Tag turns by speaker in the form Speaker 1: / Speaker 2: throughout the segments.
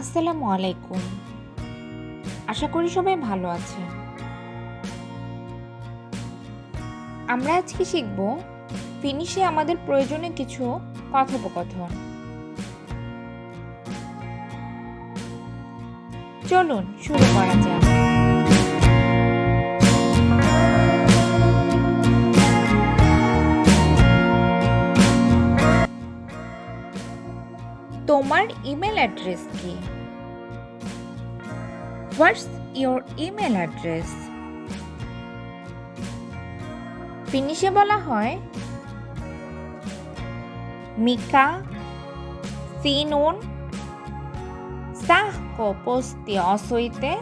Speaker 1: আসসালামু আলাইকুম। আশা করি সবাই ভালো আছেন। আমরা আজকে শিখব ফিনিশে আমাদের প্রয়োজনীয় কিছু কথোপকথন। চলুন শুরু করা যাক। তোমার ইমেল অ্যাড্রেস কি? What's your email address? ফিনিশে বলা হয় মিকা সিনুন সাহকো পোস্তি অসইতে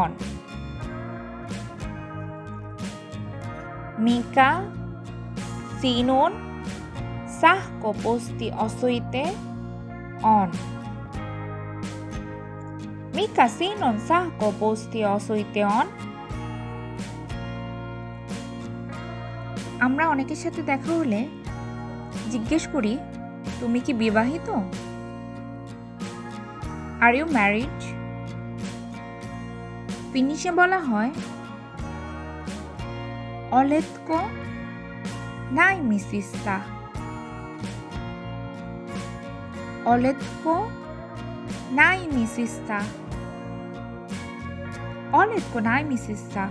Speaker 1: অন। মিকা সিনুন সাহকো পোস্তি অসইতে অন। Mikä sinun sähköposti osoite on? আমরা অনেকের সাথে দেখা হলে জিজ্ঞেস করি, তুমি কি বিবাহিত? Are you married? ফিনিশে বলা হয় Oletko naimisissa? Oletko naimisissa? Oletko naimisissa?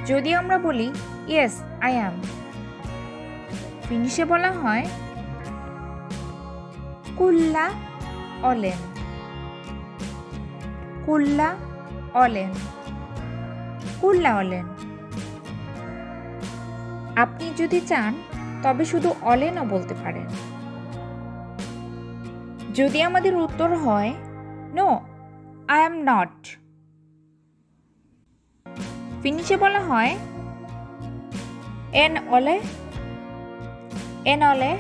Speaker 1: যদি আমরা বলি yes I am, ফিনিশে বলা হয় kulla olen. Kulla olen. Kulla olen. আপনি যদি চান তবে শুধু অলেনও বলতে পারেন। যদি আমাদের উত্তর হয় নো I am not, ফিনিশে বলা হয় en ole. En ole.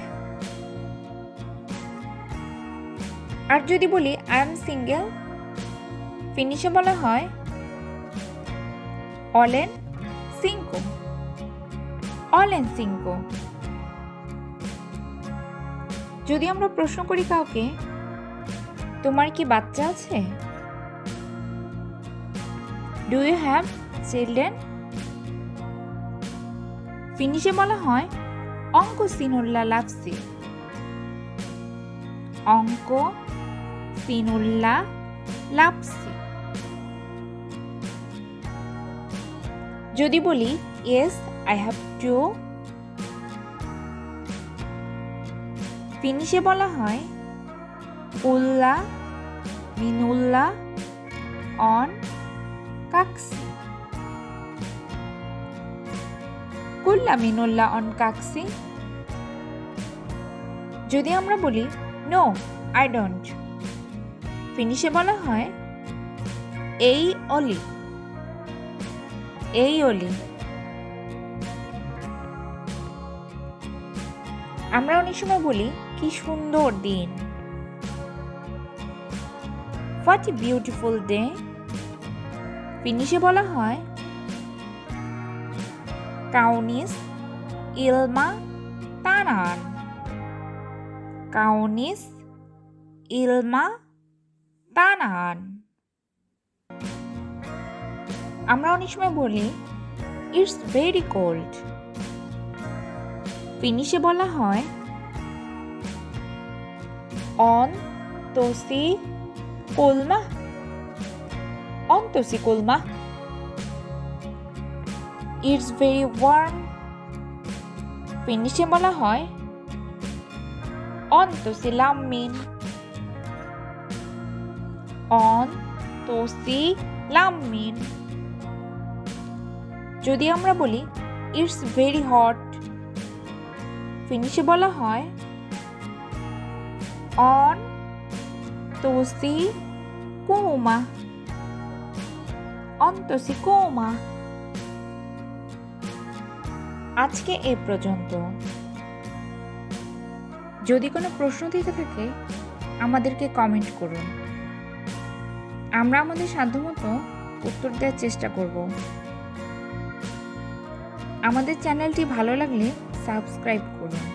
Speaker 1: আর যদি বলি I am single, ফিনিশে বলা হয় olen cinco. Olen cinco. যদি আমরা প্রশ্ন করি কাউকে, তোমার কি বাচ্চা আছে? Do you have children? ফিনিশে বলা হয় onko sinulla lapsi. Onko sinulla lapsi. যদি বলি yes I have two, ফিনিশে বলা হয় ulla minulla on kaksi. Kulla minulla on kaksi. যদি আমরা বলি no I don't, ফিনিশে বলা হয় এই অলি. এই অলি. আমরা অনেক সময় বলি কি সুন্দর দিন. What a beautiful day. ফিনিশে বলা হয় kaunis ilma tänään. Kaunis ilma tänään. আমরা অনেক সময় বলি it's very cold. ফিনিশে বলা হয় on tosi kulma. On tosi kulma. It's very warm. ফিনিশে বলা হয় on tosi lämmin. On tosi lämmin. যদি আমরা বলি it's very hot, ফিনিশে বলা হয় on tosi kuuma. On tosi kuuma. আজকে এই পর্যন্ত। যদি কোনো প্রশ্ন থেকে থাকে আমাদেরকে কমেন্ট করুন, আমরা আমাদের সাধ্যমতো উত্তর দেওয়ার চেষ্টা করব। আমাদের চ্যানেলটি ভালো লাগলে সাবস্ক্রাইব করুন।